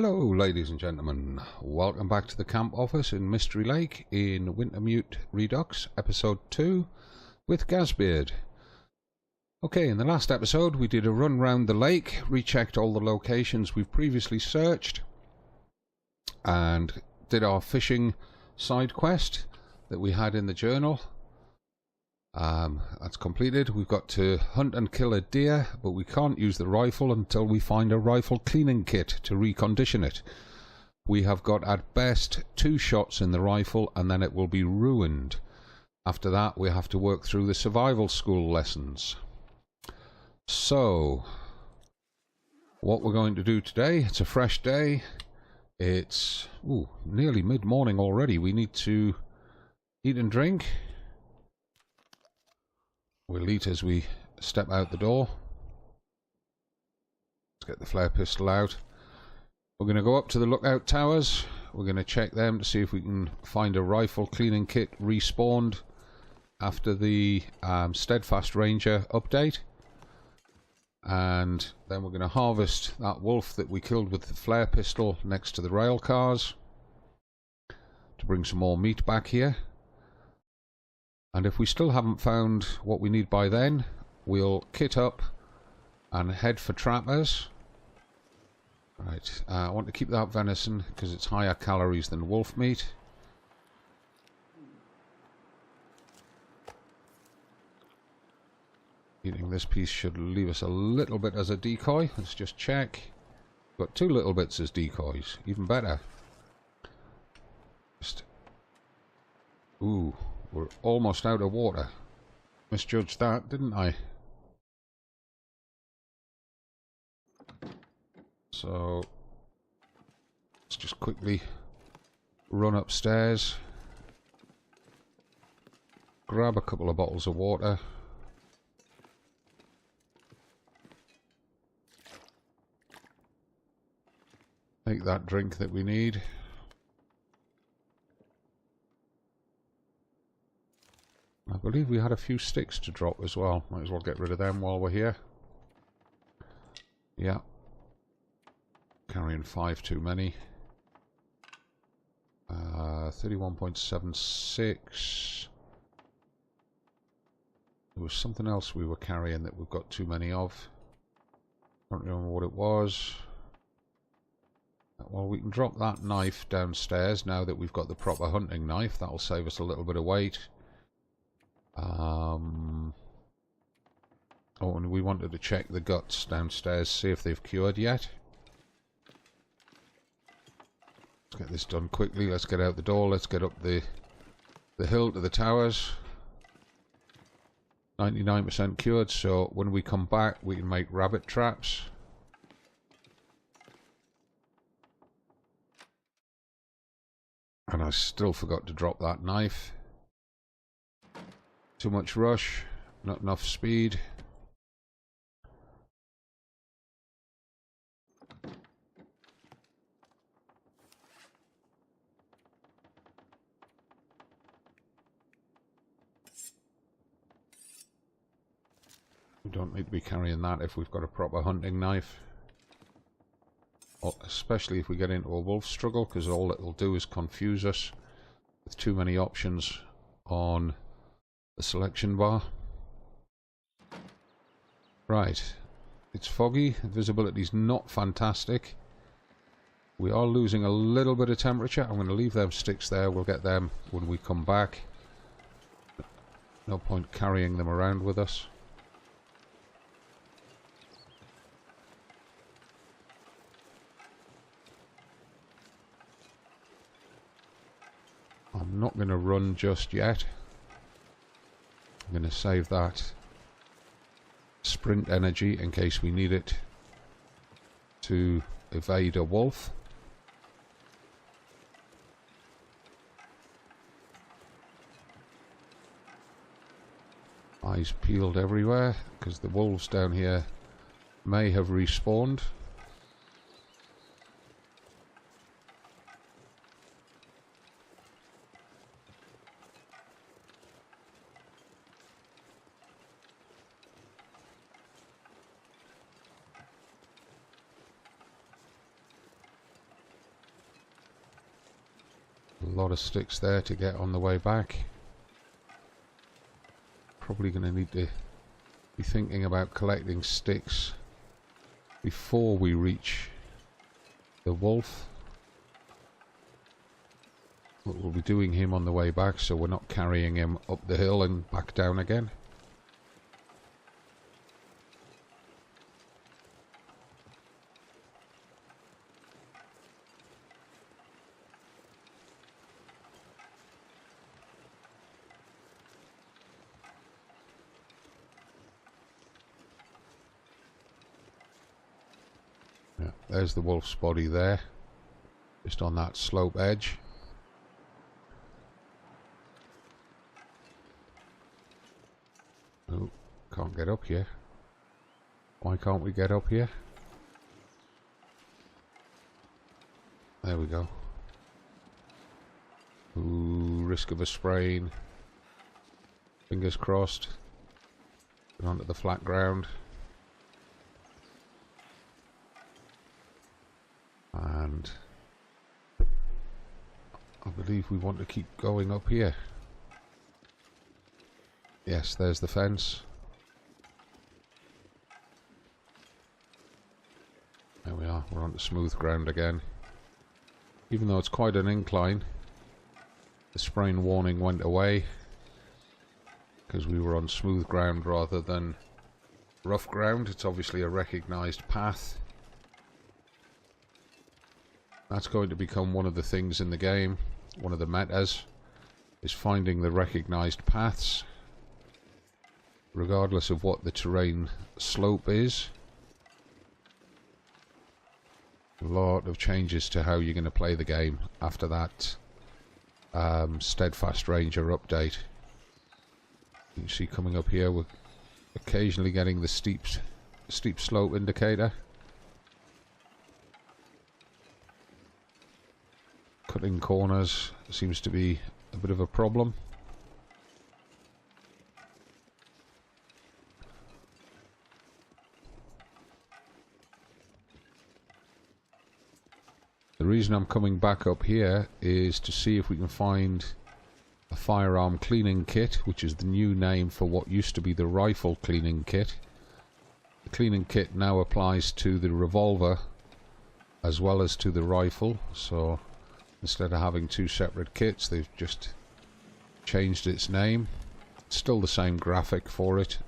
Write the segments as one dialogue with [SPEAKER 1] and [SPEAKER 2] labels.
[SPEAKER 1] Hello ladies and gentlemen, welcome back to the camp office in Mystery Lake in Wintermute Redux, episode 2 with Gazbeard. Okay, in the last episode we did a run round the lake, rechecked all the locations we've previously searched and did our fishing side quest that we had in the journal. That's completed. We've got to hunt and kill a deer, but we can't use the rifle until we find a rifle cleaning kit to recondition it. We have got at best 2 shots in the rifle and then it will be ruined. After that we have to work through the survival school lessons. So what we're going to do today, it's a fresh day. It's nearly mid-morning already. We need to eat and drink. We'll eat as we step out the door. Let's get the flare pistol out. We're going to go up to the lookout towers. We're going to check them to see if we can find a rifle cleaning kit respawned after the Steadfast Ranger update. And then we're going to harvest that wolf that we killed with the flare pistol next to the rail cars to bring some more meat back here. And if we still haven't found what we need by then, we'll kit up and head for trappers. Right, I want to keep that venison because it's higher calories than wolf meat. Eating this piece should leave us a little bit as a decoy. Let's just check. Got 2 little bits as decoys, even better. Ooh. We're almost out of water. Misjudged that, didn't I? So let's just quickly run upstairs, grab a couple of bottles of water. Take that drink that we need. I believe we had a few sticks to drop as well. Might as well get rid of them while we're here. Yeah. Carrying 5 too many. 31.76. There was something else we were carrying that we've got too many of. Don't remember what it was. Well, we can drop that knife downstairs now that we've got the proper hunting knife. That'll save us a little bit of weight. Oh, and we wanted to check the guts downstairs, see if they've cured yet. Let's get this done quickly. Let's get out the door. Let's get up the hill to the towers. 99% cured, so when we come back we can make rabbit traps. And I still forgot to drop that knife. Too much rush, not enough speed. We don't need to be carrying that if we've got a proper hunting knife. Especially if we get into a wolf struggle, because all it'll do is confuse us with too many options on the selection bar. Right, it's foggy, visibility's not fantastic. We are losing a little bit of temperature. I'm going to leave them sticks there. We'll get them when we come back. No point carrying them around with us. I'm not going to run just yet. I'm going to save that sprint energy in case we need it to evade a wolf. Eyes peeled everywhere because the wolves down here may have respawned. A lot of sticks there to get on the way back. Probably going to need to be thinking about collecting sticks before we reach the wolf. But we'll be doing him on the way back, so we're not carrying him up the hill and back down again. Yeah, there's the wolf's body there, just on that slope edge. Oh, can't get up here. Why can't we get up here? There we go. Ooh, risk of a sprain. Fingers crossed. Get onto the flat ground. And I believe we want to keep going up here. Yes, there's the fence. There we are, we're on the smooth ground again. Even though it's quite an incline, the sprain warning went away because we were on smooth ground rather than rough ground. It's obviously a recognised path. That's going to become one of the things in the game, one of the metas, is finding the recognised paths, regardless of what the terrain slope is. A lot of changes to how you're going to play the game after that Steadfast Ranger update. You can see coming up here, we're occasionally getting the steep slope indicator. Cutting corners seems to be a bit of a problem. The reason I'm coming back up here is to see if we can find a firearm cleaning kit, which is the new name for what used to be the rifle cleaning kit. The cleaning kit now applies to the revolver as well as to the rifle, so instead of having two separate kits, they've just changed its name. Still the same graphic for it,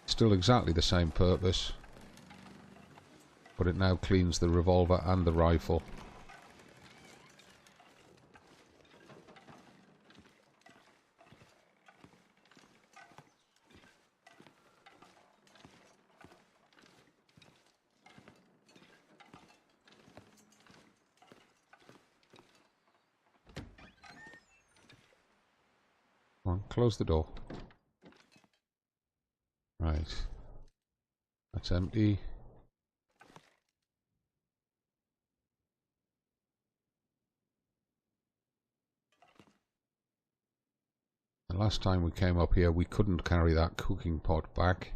[SPEAKER 1] still exactly the same purpose, but it now cleans the revolver and the rifle. Come on, close the door. Right. That's empty. The last time we came up here, we couldn't carry that cooking pot back.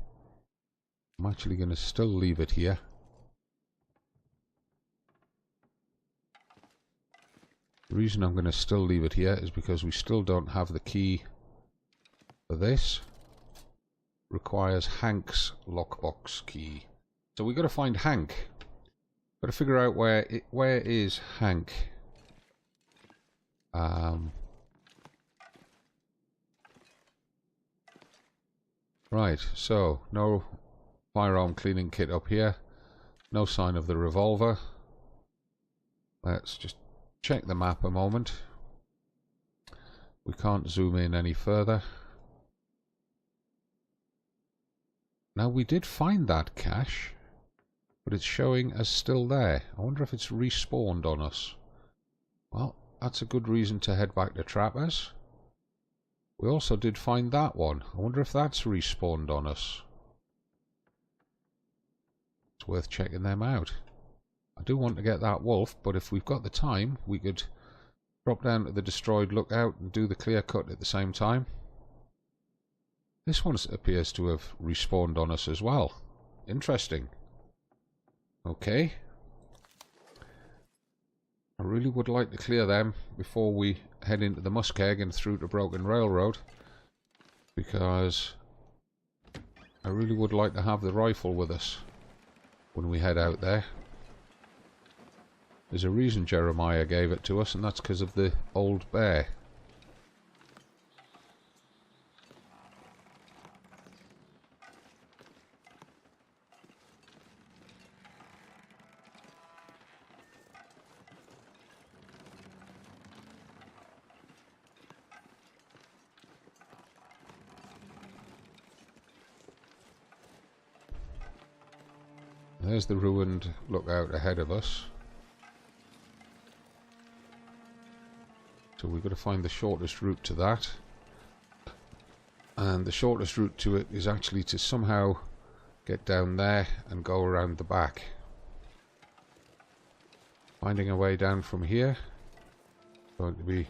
[SPEAKER 1] I'm actually going to still leave it here. The reason I'm going to still leave it here is because we still don't have the key for this. Requires Hank's lockbox key. So we've got to find Hank. Got to figure out where is Hank. Right, so no firearm cleaning kit up here. No sign of the revolver. Let's just check the map a moment. We can't zoom in any further. Now we did find that cache, but it's showing as still there. I wonder if it's respawned on us. Well, that's a good reason to head back to Trappers. We also did find that one. I wonder if that's respawned on us. It's worth checking them out. I do want to get that wolf, but if we've got the time, we could drop down to the destroyed lookout and do the clear cut at the same time. This one appears to have respawned on us as well. Interesting. Okay. I really would like to clear them before we head into the Muskeg and through to Broken Railroad, because I really would like to have the rifle with us when we head out there. There's a reason Jeremiah gave it to us, and that's because of the old bear. There's the ruined lookout ahead of us. So we've got to find the shortest route to that. And the shortest route to it is actually to somehow get down there and go around the back. Finding a way down from here is going to be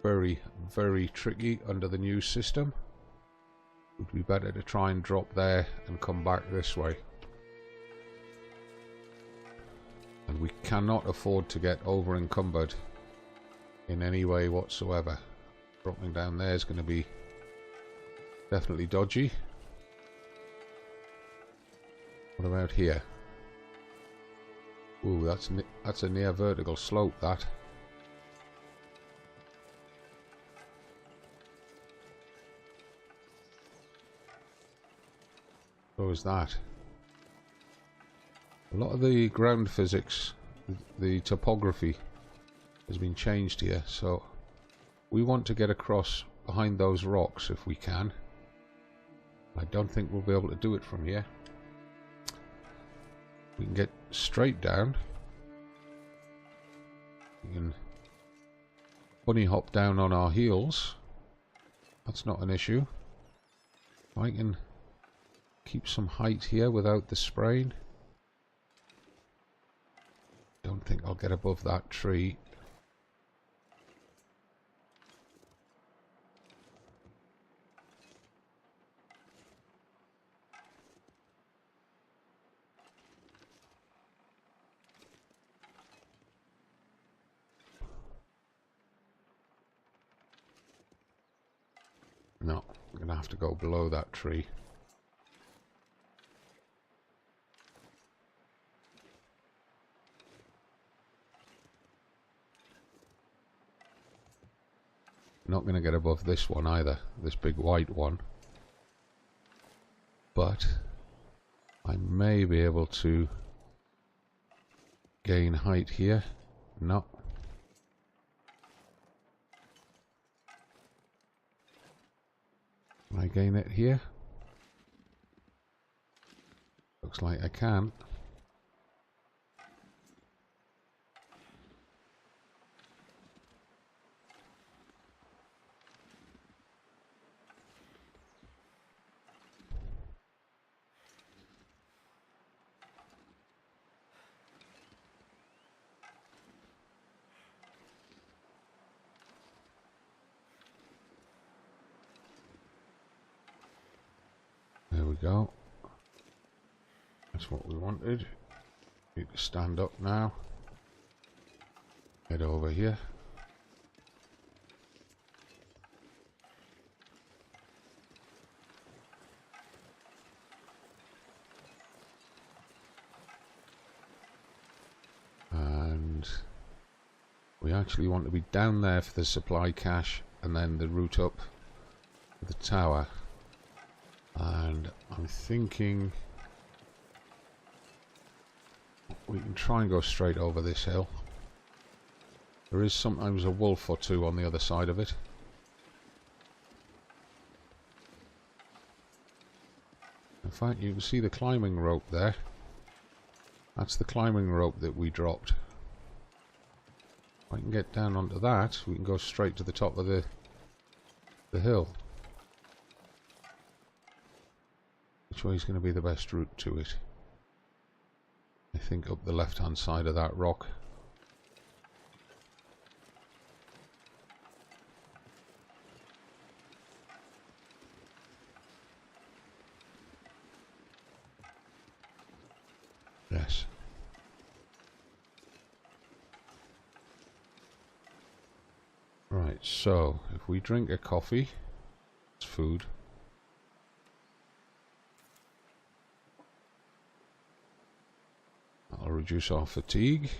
[SPEAKER 1] very, very tricky under the new system. It would be better to try and drop there and come back this way. And we cannot afford to get over encumbered in any way whatsoever. Dropping down there is going to be definitely dodgy. What about here? Ooh, that's a near vertical slope, that. So is that. A lot of the ground physics, the topography, has been changed here, so we want to get across behind those rocks if we can. I don't think we'll be able to do it from here. We can get straight down. We can bunny hop down on our heels. That's not an issue. I can keep some height here without the sprain. Don't think I'll get above that tree. No, I'm going to have to go below that tree. Not going to get above this one either, this big white one. But I may be able to gain height here. No. Can I gain it here? Looks like I can. There we go. That's what we wanted. Need to stand up now. Head over here. And we actually want to be down there for the supply cache and then the route up to the tower. And I'm thinking we can try and go straight over this hill. There is sometimes a wolf or two on the other side of it. In fact, you can see the climbing rope there. That's the climbing rope that we dropped. If I can get down onto that, we can go straight to the top of the hill. Which way is going to be the best route to it? I think up the left hand side of that rock. Yes. Right, so if we drink a coffee, it's food. That'll reduce our fatigue.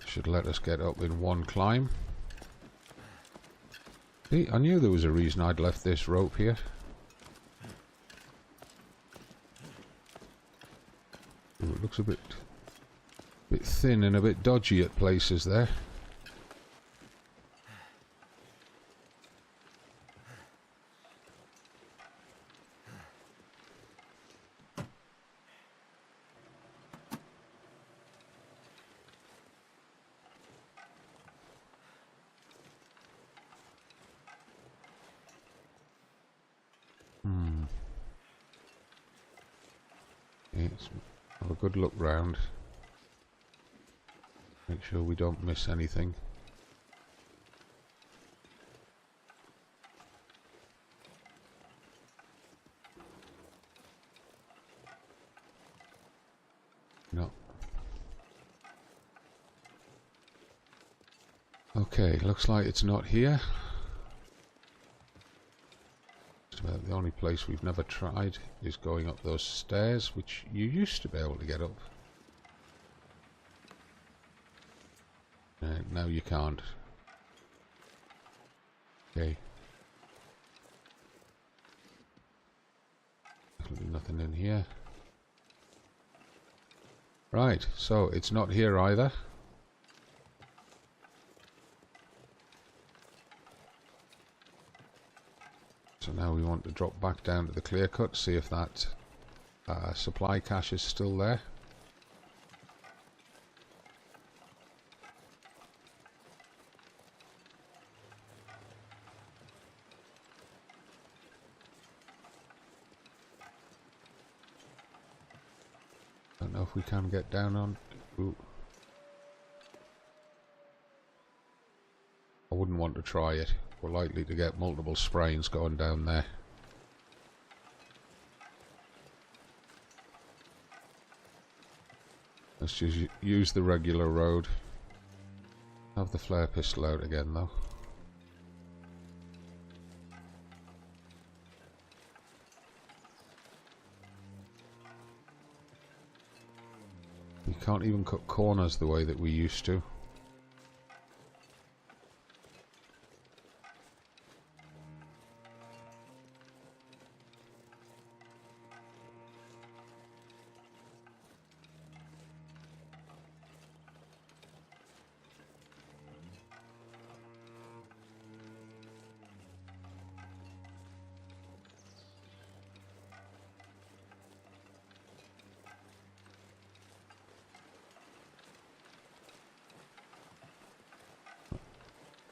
[SPEAKER 1] Should let us get up in one climb. See, I knew there was a reason I'd left this rope here. Ooh, it looks a bit thin and a bit dodgy at places there. Let's have a good look round. Make sure we don't miss anything. No. Okay, looks like it's not here. Just about the only place we've never tried is going up those stairs, which you used to be able to get up. Now you can't. Okay. Definitely nothing in here. Right, so it's not here either. So now we want to drop back down to the clear cut, see if that supply cache is still there. Don't know if we can get down on... Ooh. I wouldn't want to try it. We're likely to get multiple sprains going down there. Let's just use the regular road. Have the flare pistol out again though. You can't even cut corners the way that we used to.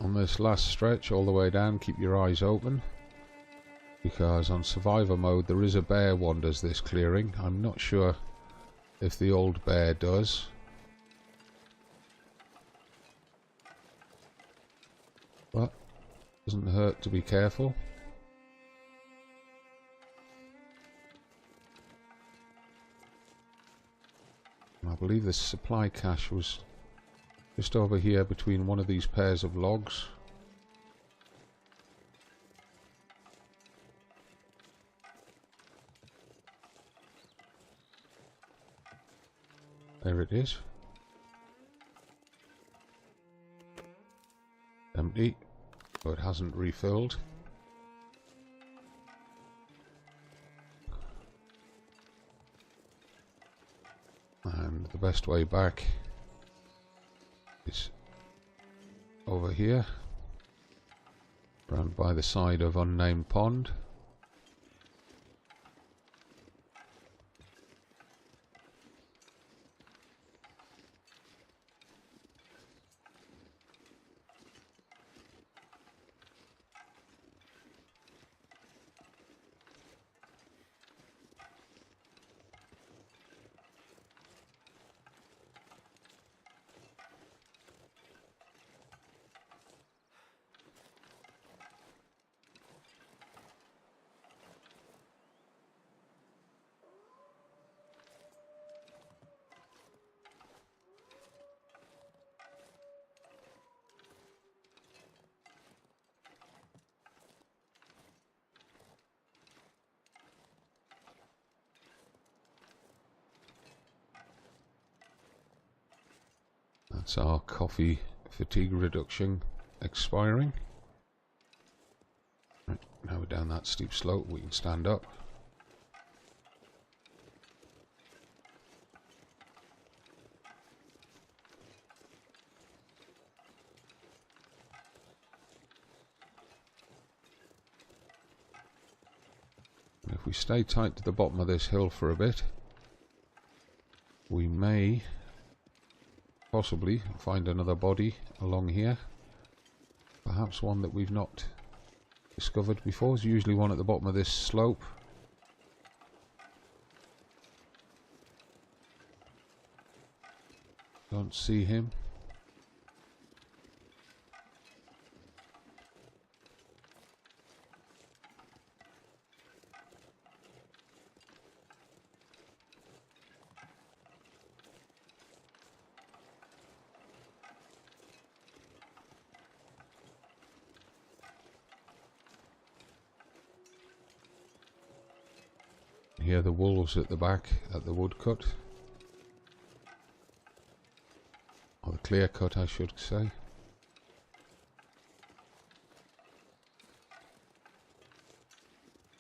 [SPEAKER 1] On this last stretch all the way down, keep your eyes open, because on survivor mode there is a bear wanders this clearing. I'm not sure if the old bear does. But doesn't hurt to be careful. I believe this supply cache was just over here between one of these pairs of logs. There it is. Empty, but it hasn't refilled. And the best way back is over here, round by the side of unnamed pond. That's our coffee fatigue reduction expiring. Right, now we're down that steep slope, we can stand up. If we stay tight to the bottom of this hill for a bit, we may possibly find another body along here. Perhaps one that we've not discovered before. There's usually one at the bottom of this slope. Don't see him. Here the wolves at the back at the woodcut, or the clear cut I should say.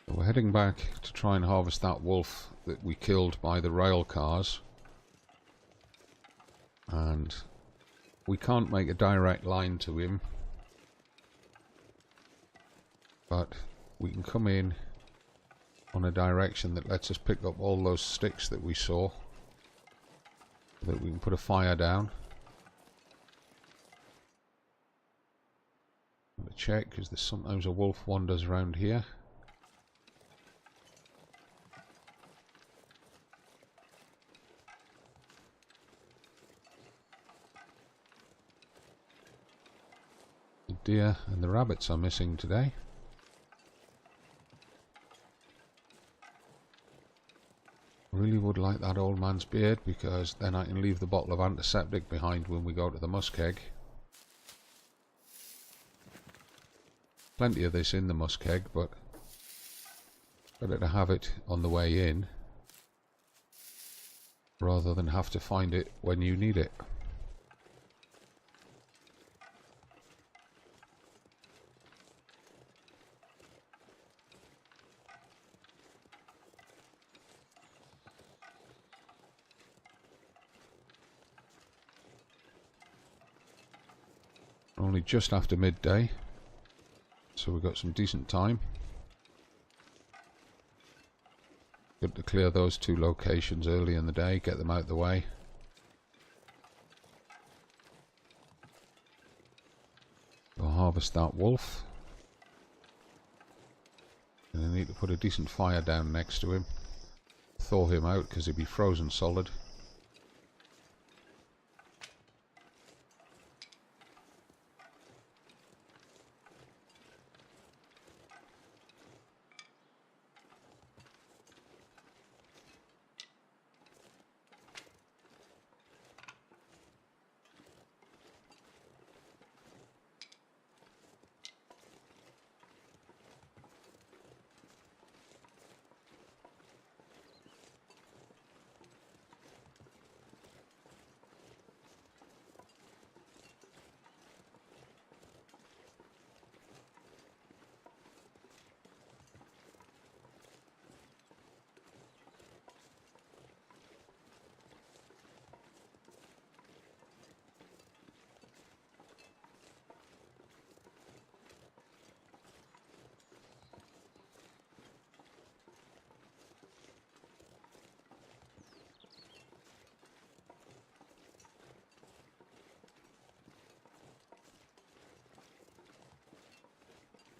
[SPEAKER 1] So we're heading back to try and harvest that wolf that we killed by the rail cars, and we can't make a direct line to him, but we can come in on a direction that lets us pick up all those sticks that we saw, so that we can put a fire down. I'm going to check because there's sometimes a wolf wanders around here. The deer and the rabbits are missing today. Really would like that old man's beard, because then I can leave the bottle of antiseptic behind when we go to the muskeg. Plenty of this in the muskeg, but better to have it on the way in rather than have to find it when you need it. Only just after midday, so we've got some decent time. Good to clear those two locations early in the day, get them out of the way. We'll harvest that wolf. And I need to put a decent fire down next to him. Thaw him out because he'd be frozen solid.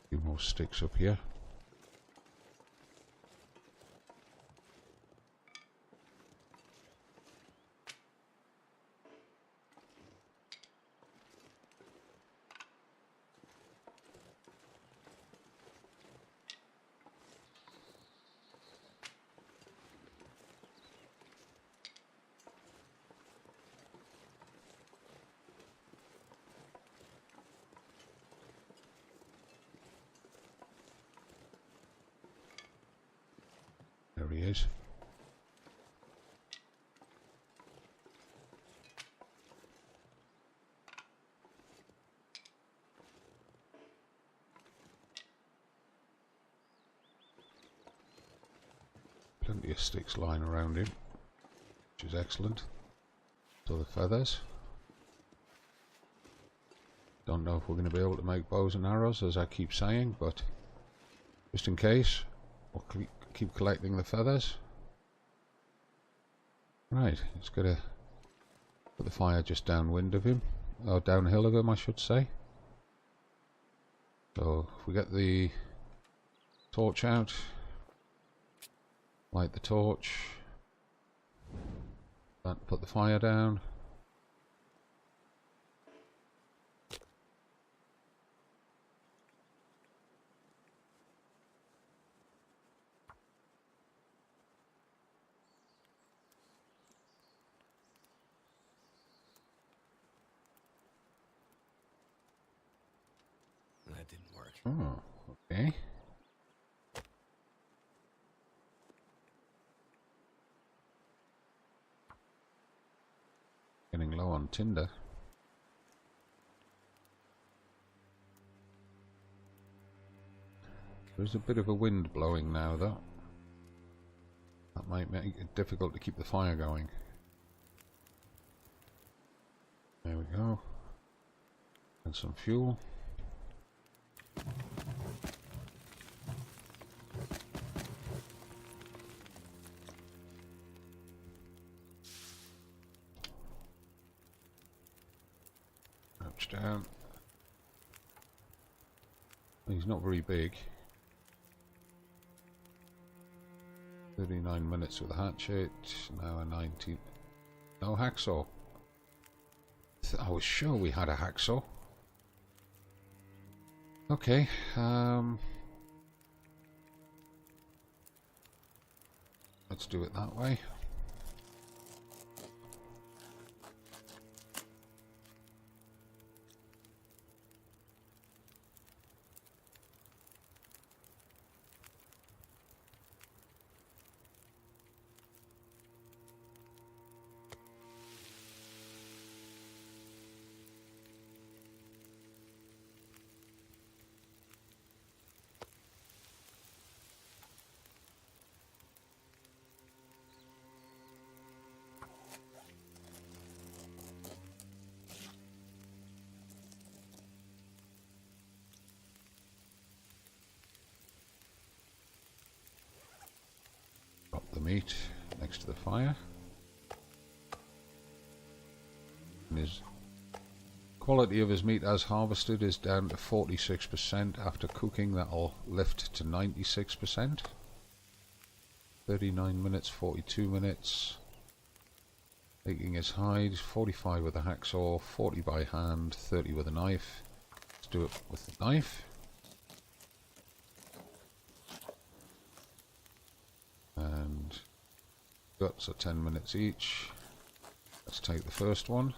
[SPEAKER 1] Few more sticks up here. Plenty of sticks lying around him, which is excellent. So the feathers. Don't know if we're going to be able to make bows and arrows, as I keep saying, but just in case, we'll keep collecting the feathers. Right, it's got to put the fire just downwind of him, or downhill of him, I should say. So if we get the torch out, light the torch, and put the fire down.
[SPEAKER 2] That didn't work.
[SPEAKER 1] Oh, okay. Getting low on tinder. There's a bit of a wind blowing now, though. That might make it difficult to keep the fire going. There we go. And some fuel. Crouch down. He's not very big. 39 minutes with a hatchet, now a 19. No hacksaw. I was sure we had a hacksaw. Okay, let's do it that way. The meat next to the fire. And his quality of his meat as harvested is down to 46%. After cooking, that'll lift to 96%. 39 minutes, 42 minutes. Taking his hide, 45 with a hacksaw, 40 by hand, 30 with a knife. Let's do it with the knife. And guts are 10 minutes each. Let's take the first one.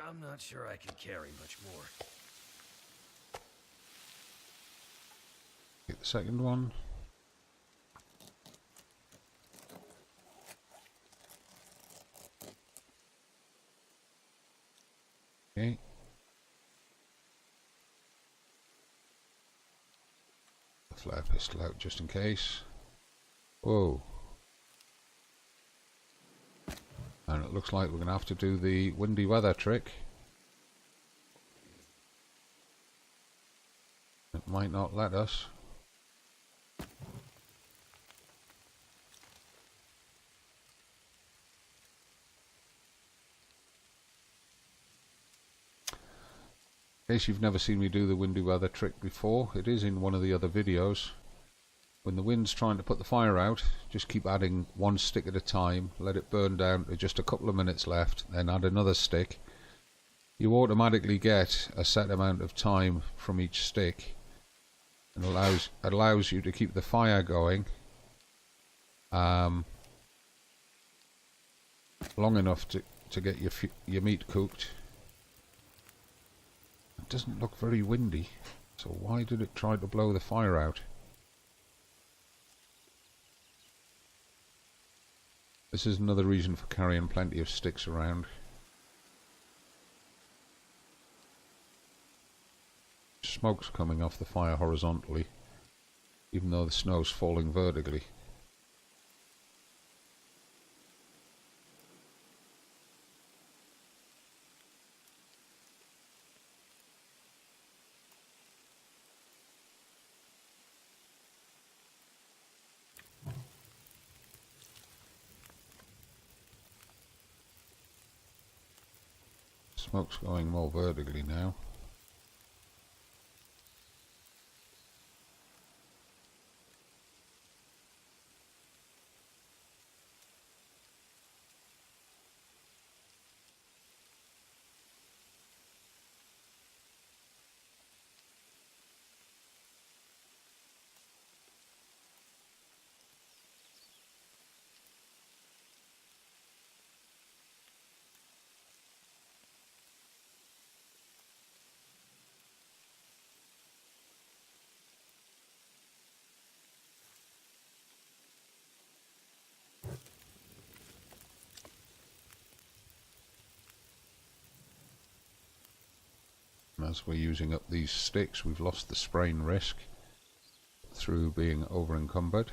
[SPEAKER 2] I'm not sure I can carry much more.
[SPEAKER 1] Get the second one. Okay. The flare pistol out just in case. Whoa. And it looks like we're going to have to do the windy weather trick. It might not let us. In case you've never seen me do the windy weather trick before, it is in one of the other videos. When the wind's trying to put the fire out, just keep adding one stick at a time, let it burn down to just a couple of minutes left, then add another stick. You automatically get a set amount of time from each stick, and allows you to keep the fire going long enough to get your meat cooked. It doesn't look very windy, so why did it try to blow the fire out? This is another reason for carrying plenty of sticks around. Smoke's coming off the fire horizontally, even though the snow's falling vertically. Smoke's going more vertically now. As we're using up these sticks, we've lost the sprain risk through being over encumbered.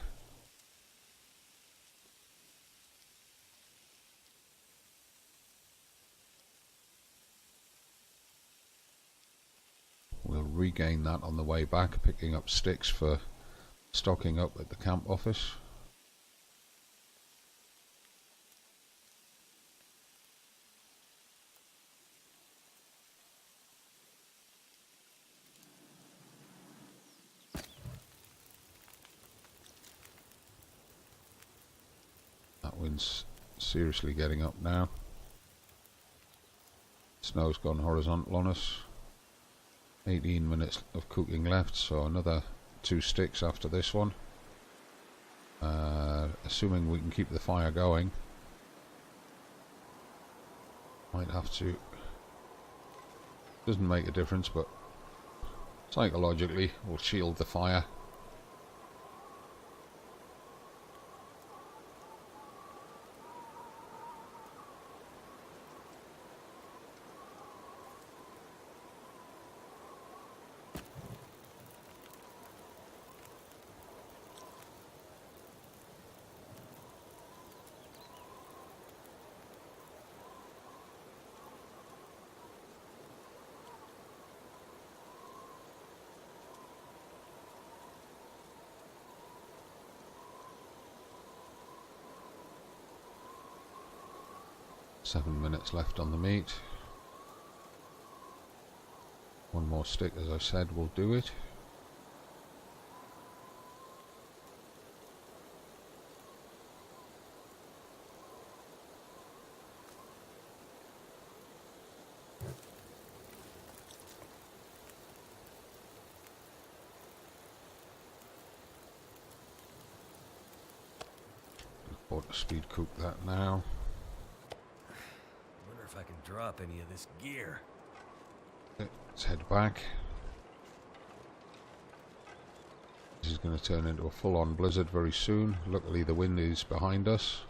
[SPEAKER 1] We'll regain that on the way back, picking up sticks for stocking up at the camp office. That wind's seriously getting up now. Snow's gone horizontal on us. 18 minutes of cooking left, so another 2 sticks after this one. Assuming we can keep the fire going. Might have to. Doesn't make a difference, but psychologically we'll shield the fire. Seven minutes left on the meat. One more stick, as I said, will do it. Auto speed cook that now.
[SPEAKER 2] Wonder if I can drop any of this gear.
[SPEAKER 1] Let's head back. This is going to turn into a full-on blizzard very soon. Luckily the wind is behind us.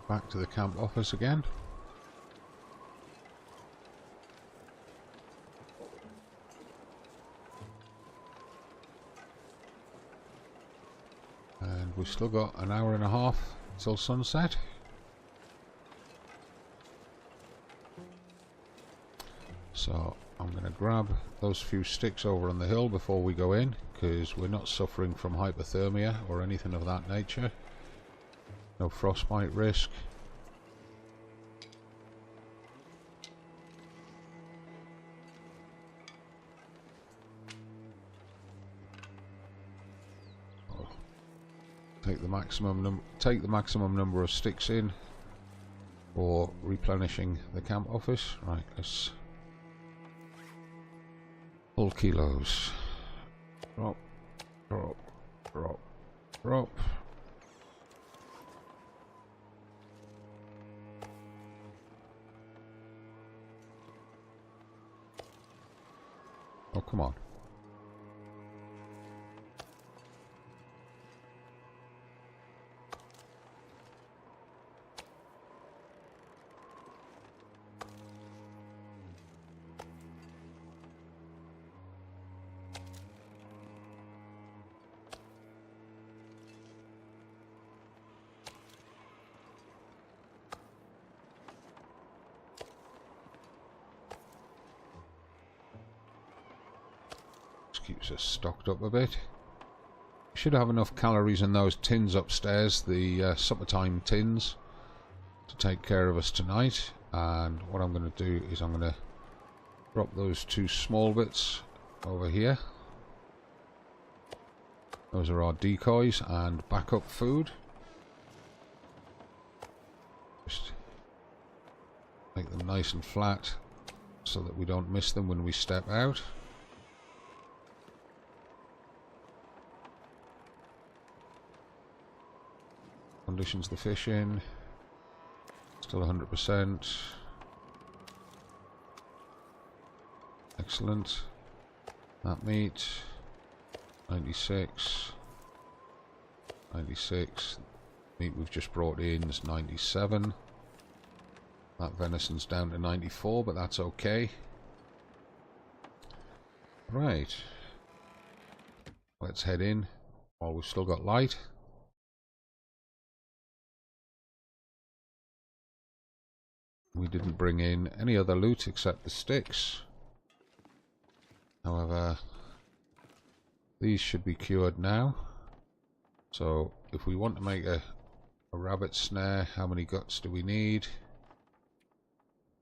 [SPEAKER 1] back to the camp office again. And we've still got an hour and a half till sunset. So I'm going to grab those few sticks over on the hill before we go in, because we're not suffering from hypothermia or anything of that nature. No frostbite risk. Take the maximum number of sticks in for replenishing the camp office. Right, let's full kilos. Drop, drop, drop, drop. Oh, come on. Keeps us stocked up a bit. Should have enough calories in those tins upstairs, the supper time tins, to take care of us tonight. And what I'm going to do is I'm going to drop those two small bits over here. Those are our decoys and backup food. Just make them nice and flat so that we don't miss them when we step out. Conditions the fish in. Still 100%. Excellent. That meat. 96. 96. Meat we've just brought in is 97. That venison's down to 94, but that's okay. Right. Let's head in while we've still got light. We didn't bring in any other loot except the sticks. However, these should be cured now. So if we want to make a rabbit snare, how many guts do we need?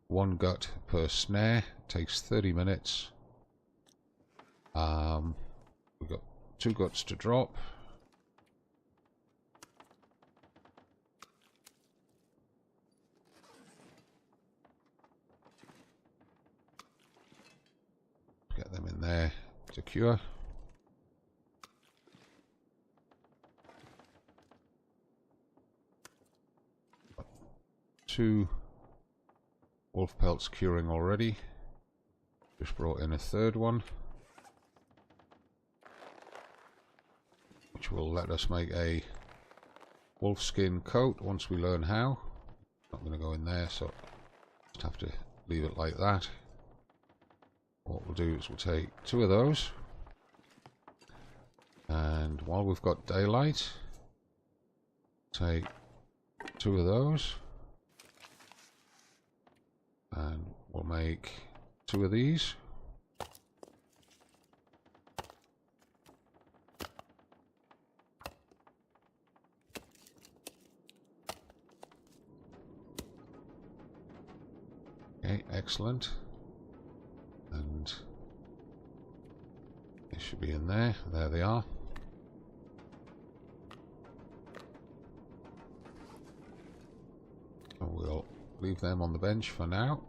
[SPEAKER 1] 1 gut per snare. It takes 30 minutes. We've got 2 guts to drop. Get them in there to cure. Got 2 wolf pelts curing already. Just brought in a 3rd one, which will let us make a wolf skin coat once we learn how. Not going to go in there, so just have to leave it like that. What we'll do is we'll take 2 of those, and while we've got daylight, take 2 of those, and we'll make 2 of these. Okay, excellent. And they should be in there. There they are. And we'll leave them on the bench for now.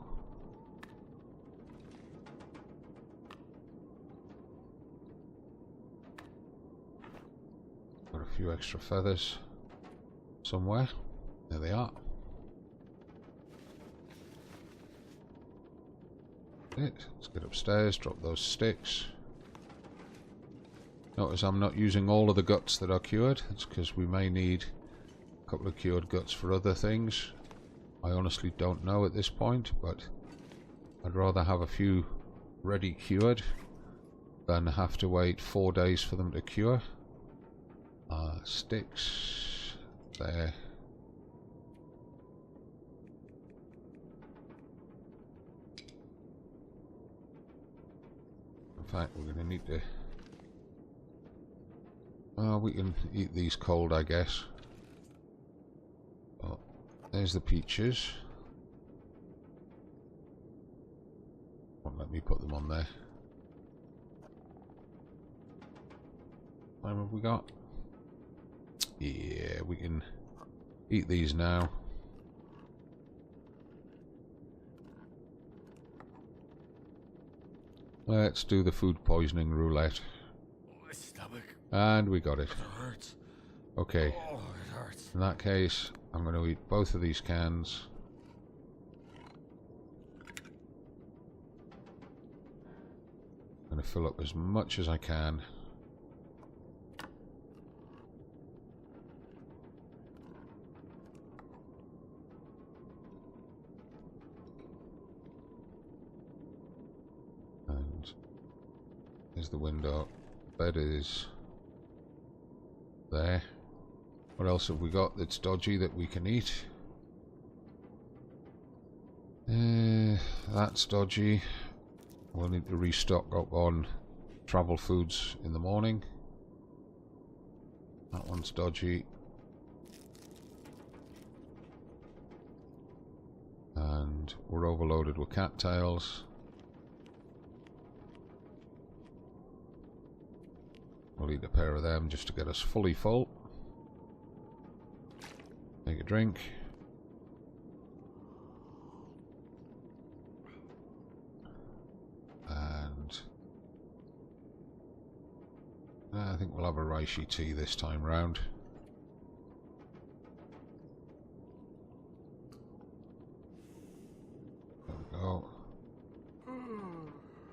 [SPEAKER 1] Got a few extra feathers somewhere. There they are. Let's get upstairs, drop those sticks. Notice I'm not using all of the guts that are cured. It's because we may need A couple of cured guts for other things. I honestly don't know at this point, but I'd rather have a few ready cured than have to wait 4 days for them to cure. Sticks there. In fact, we're going to need to... we can eat these cold, I guess. Oh, there's the peaches. Won't let me put them on there. How have we got? Yeah, we can eat these now. Let's do the food poisoning roulette.
[SPEAKER 2] My stomach.
[SPEAKER 1] And we got it.
[SPEAKER 2] It hurts.
[SPEAKER 1] Okay.
[SPEAKER 2] Oh, it hurts.
[SPEAKER 1] In that case, I'm going to eat both of these cans. I'm going to fill up as much as I can. And there's the window. The bed is there. What else have we got that's dodgy that we can eat? That's dodgy. We'll need to restock up on travel foods in the morning. That one's dodgy. And we're overloaded with cattails. We'll eat a pair of them just to get us fully full. Take a drink. And I think we'll have a reishi tea this time round. There we go.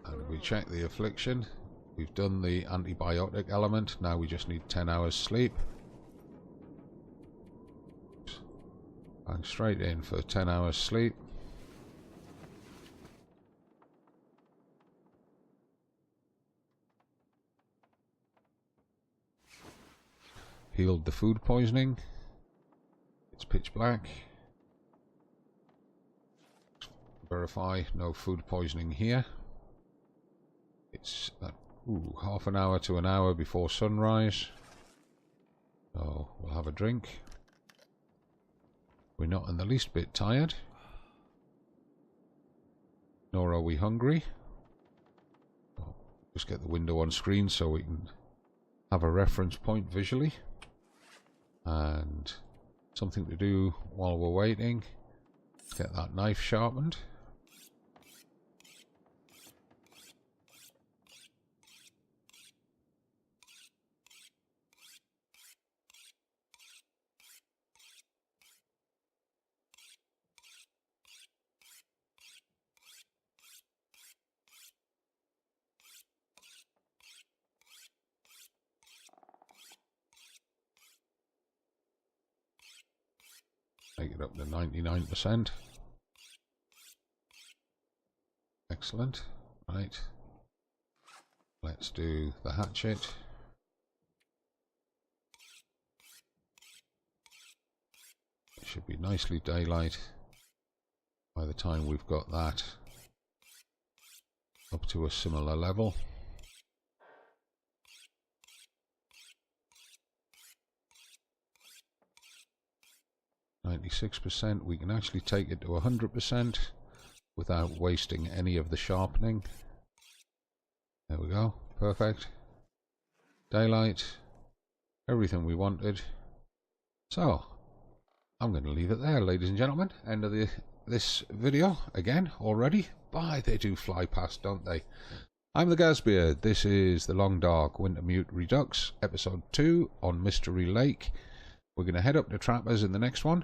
[SPEAKER 1] And we check the affliction. We've done the antibiotic element. Now we just need 10 hours sleep. Going straight in for 10 hours sleep. Healed the food poisoning. It's pitch black. Verify no food poisoning here. It's half an hour to an hour before sunrise. So we'll have a drink. We're not in the least bit tired. Nor are we hungry. Just get the window on screen so we can have a reference point visually. And something to do while we're waiting. Get that knife sharpened. Take it up to 99%. Excellent. Right. Let's do the hatchet. It should be nicely daylight by the time we've got that up to a similar level. 96%, we can actually take it to 100% without wasting any of the sharpening. There we go, perfect. Daylight, everything we wanted. So, I'm going to leave it there, ladies and gentlemen. End of this video again already. Bye, they do fly past, don't they? I'm the Gazbeard. This is the Long Dark Wintermute Redux, episode 2 on Mystery Lake. We're going to head up to Trappers in the next one.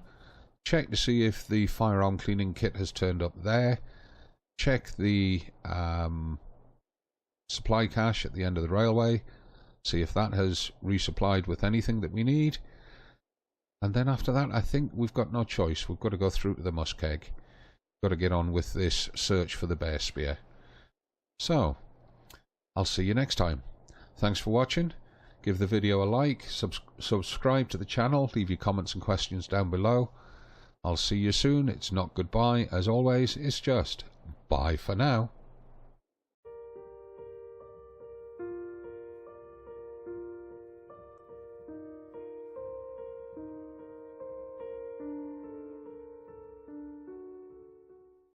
[SPEAKER 1] Check to see if the firearm cleaning kit has turned up there. Check the supply cache at the end of the railway. See if that has resupplied with anything that we need. And then after that, I think we've got no choice. We've got to go through to the muskeg. Got to get on with this search for the bear spear. So, I'll see you next time. Thanks for watching. Give the video a like, subscribe to the channel, leave your comments and questions down below. I'll see you soon. It's not goodbye, as always, it's just bye for now.